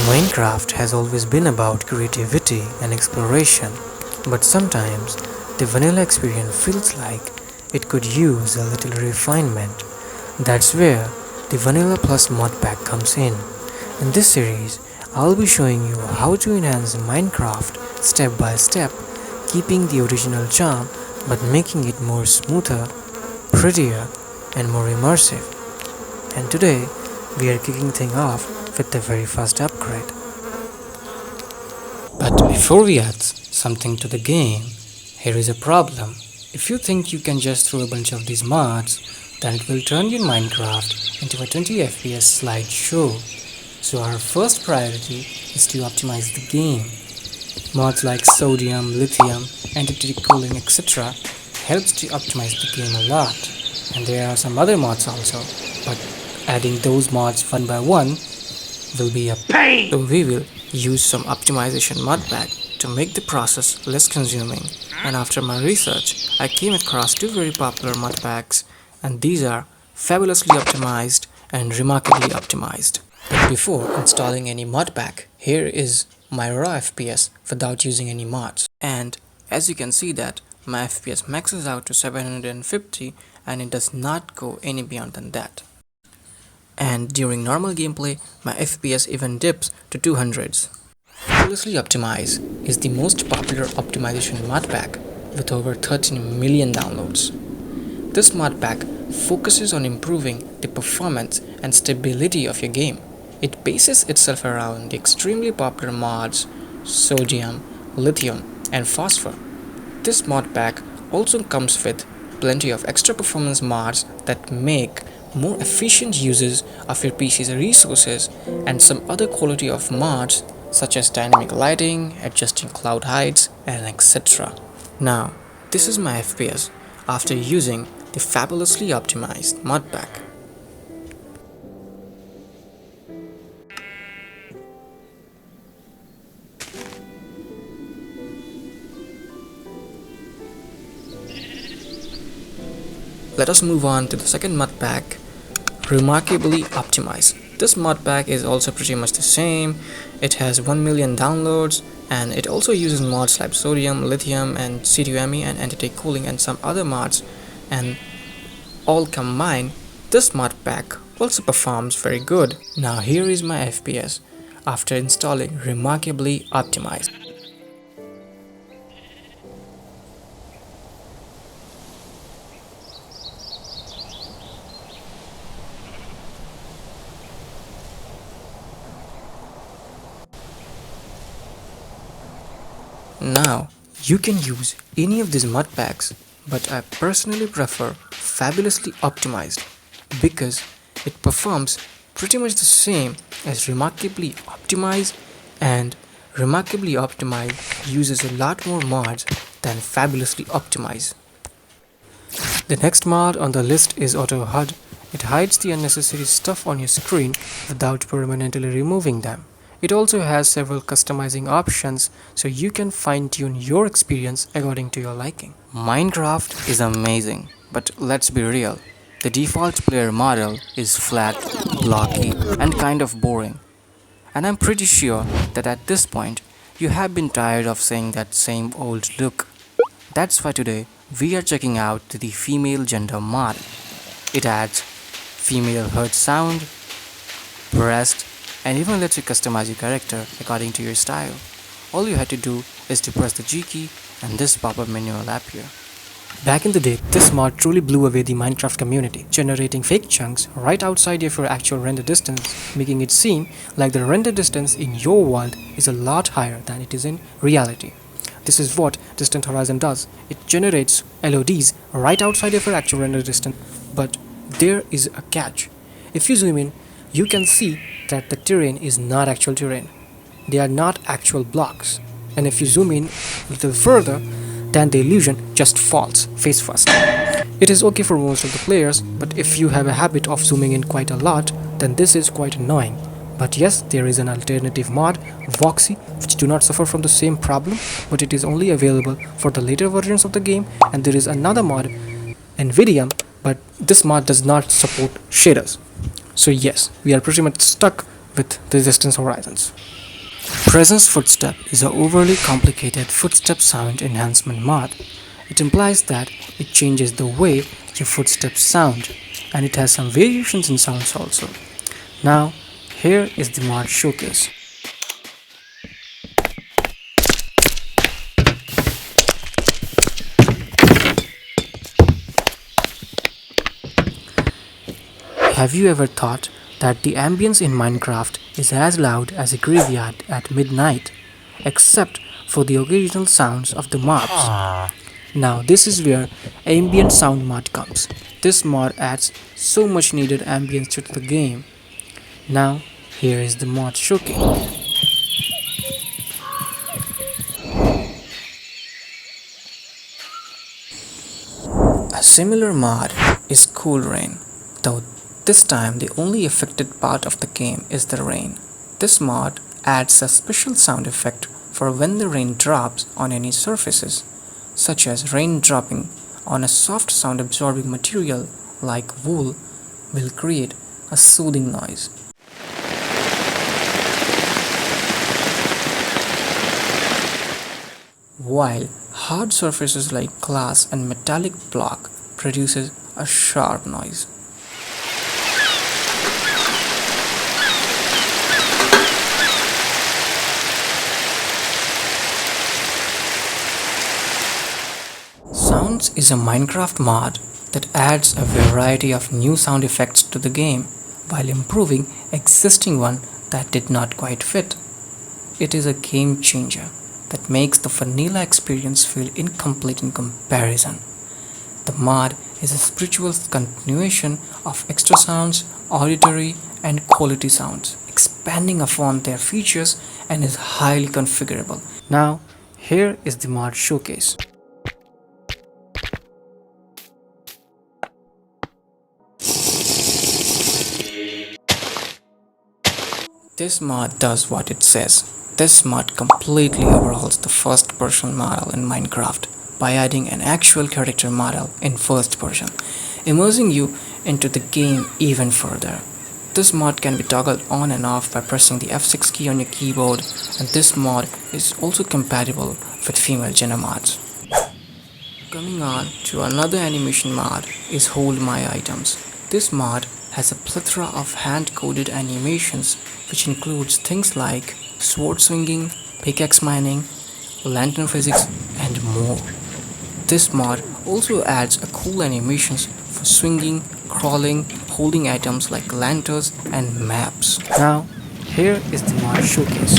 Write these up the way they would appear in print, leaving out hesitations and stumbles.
Minecraft has always been about creativity and exploration, but sometimes the vanilla experience feels like it could use a little refinement. That's where the Vanilla Plus mod pack comes in. In this series, I'll be showing you how to enhance Minecraft step by step, keeping the original charm but making it more smoother, prettier, and more immersive. And today, we are kicking things off with the very first upgrade. But before we add something to the game, here is a problem. If you think you can just throw a bunch of these mods, then it will turn your Minecraft into a 20 FPS slideshow. So our first priority is to optimize the game. Mods like sodium, lithium, entity cooling, etc. helps to optimize the game a lot. And there are some other mods also, but adding those mods one by one will be a pain. So we will use some optimization mod pack to make the process less consuming. And after my research, I came across two very popular mod packs, and these are fabulously optimized and remarkably optimized. But before installing any mod pack, here is my raw FPS without using any mods. And as you can see that my FPS maxes out to 750 and it does not go any beyond than that. And during normal gameplay, my FPS even dips to 200s. Fabulously Optimize is the most popular optimization mod pack with over 13 million downloads. This mod pack focuses on improving the performance and stability of your game. It bases itself around the extremely popular mods sodium, lithium, and phosphor. This mod pack also comes with plenty of extra performance mods that make more efficient uses of your PC's resources and some other quality of mods such as dynamic lighting, adjusting cloud heights, and etc. Now, this is my FPS after using the fabulously optimized mod pack. Let us move on to the second mod pack, Remarkably Optimized. This mod pack is also pretty much the same. It has 1 million downloads and it also uses mods like sodium, lithium, and C2ME and entity cooling and some other mods, and all combined, this mod pack also performs very good. Now here is my FPS after installing Remarkably Optimized. Now, you can use any of these mod packs, but I personally prefer Fabulously Optimized because it performs pretty much the same as Remarkably Optimized, and Remarkably Optimized uses a lot more mods than Fabulously Optimized. The next mod on the list is Auto HUD. It hides the unnecessary stuff on your screen without permanently removing them. It also has several customizing options so you can fine-tune your experience according to your liking. Minecraft is amazing, but let's be real. The default player model is flat, blocky, and kind of boring. And I'm pretty sure that at this point, you have been tired of seeing that same old look. That's why today, we are checking out the female gender mod. It adds female heard sound, breast, and even lets you customize your character according to your style. All you had to do is to press the G key and this pop-up menu will appear. Back in the day, this mod truly blew away the Minecraft community, generating fake chunks right outside of your actual render distance, making it seem like the render distance in your world is a lot higher than it is in reality. This is what Distant Horizon does. It generates LODs right outside of your actual render distance, but there is a catch. If you zoom in, you can see that the terrain is not actual terrain. They are not actual blocks. And if you zoom in a little further, then the illusion just falls face first. It is okay for most of the players, but if you have a habit of zooming in quite a lot, then this is quite annoying. But yes, there is an alternative mod, Voxy, which do not suffer from the same problem, but it is only available for the later versions of the game, and there is another mod, Nvidium, but this mod does not support shaders. So yes, we are pretty much stuck with the distance horizons. Presence Footstep is a overly complicated footstep sound enhancement mod. It implies that it changes the way your footsteps sound, and it has some variations in sounds also. Now, here is the mod showcase. Have you ever thought that the ambience in Minecraft is as loud as a graveyard at midnight, except for the occasional sounds of the mobs? Now, this is where ambient sound mod comes. This mod adds so much needed ambience to the game. Now, here is the mod showcase. A similar mod is Cool Rain, though this time the only affected part of the game is the rain. This mod adds a special sound effect for when the rain drops on any surfaces, such as rain dropping on a soft sound absorbing material like wool will create a soothing noise. While hard surfaces like glass and metallic block produces a sharp noise. Sounds is a Minecraft mod that adds a variety of new sound effects to the game while improving existing one that did not quite fit. It is a game changer that makes the vanilla experience feel incomplete in comparison. The mod is a spiritual continuation of extra sounds, auditory, and quality sounds, expanding upon their features and is highly configurable. Now, here is the mod showcase. This mod does what it says. This mod completely overhauls the first person model in Minecraft by adding an actual character model in first person, immersing you into the game even further. This mod can be toggled on and off by pressing the F6 key on your keyboard, and this mod is also compatible with female Jenna mods. Coming on to another animation mod is Hold My Items. This mod has a plethora of hand-coded animations which includes things like sword swinging, pickaxe mining, lantern physics, and more. This mod also adds a cool animations for swinging, crawling, holding items like lanterns and maps. Now, here is the mod showcase.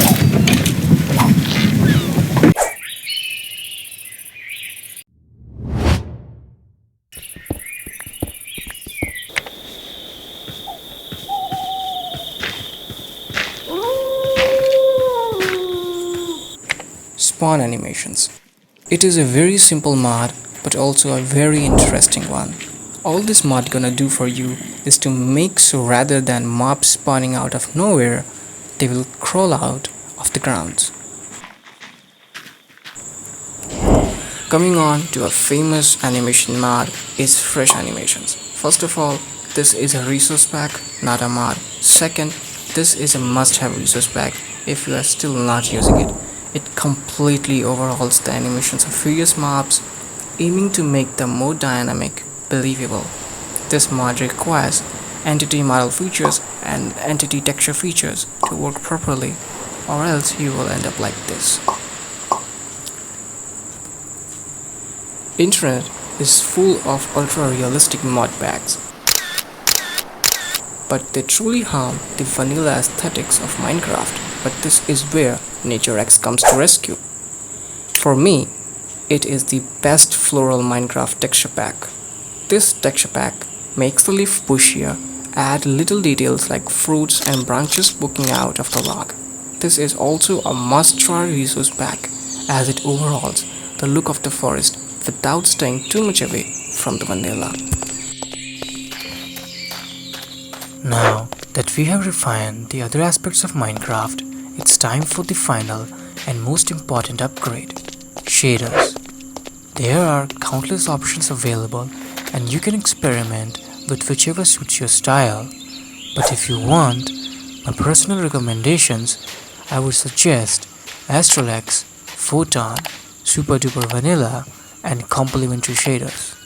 Spawn animations. It is a very simple mod but also a very interesting one. All this mod gonna do for you is to make so rather than mobs spawning out of nowhere, they will crawl out of the ground. Coming on to a famous animation mod is Fresh Animations. First of all, this is a resource pack, not a mod. Second, this is a must-have resource pack if you are still not using it. It completely overhauls the animations of previous mobs, aiming to make them more dynamic, believable. This mod requires entity model features and entity texture features to work properly, or else you will end up like this. Internet is full of ultra-realistic mod packs, but they truly harm the vanilla aesthetics of Minecraft. But this is where NatureX comes to rescue. For me, it is the best floral Minecraft texture pack. This texture pack makes the leaf bushier, add little details like fruits and branches poking out of the log. This is also a must-try resource pack as it overhauls the look of the forest without staying too much away from the vanilla. Now that we have refined the other aspects of Minecraft, it's time for the final and most important upgrade, shaders. There are countless options available and you can experiment with whichever suits your style. But if you want My personal recommendations, I would suggest Astralex, Photon, Super Duper Vanilla, and complementary shaders.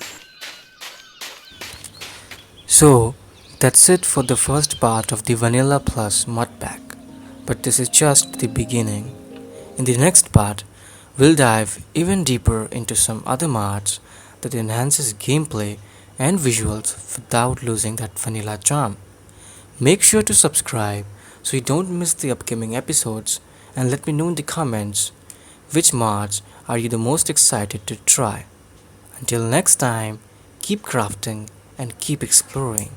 So, that's it for the first part of the Vanilla Plus mod pack. But this is just the beginning. In the next part, we'll dive even deeper into some other mods that enhances gameplay and visuals without losing that vanilla charm. Make sure to subscribe so you don't miss the upcoming episodes, and let me know in the comments which mods are you the most excited to try. Until next time, keep crafting and keep exploring.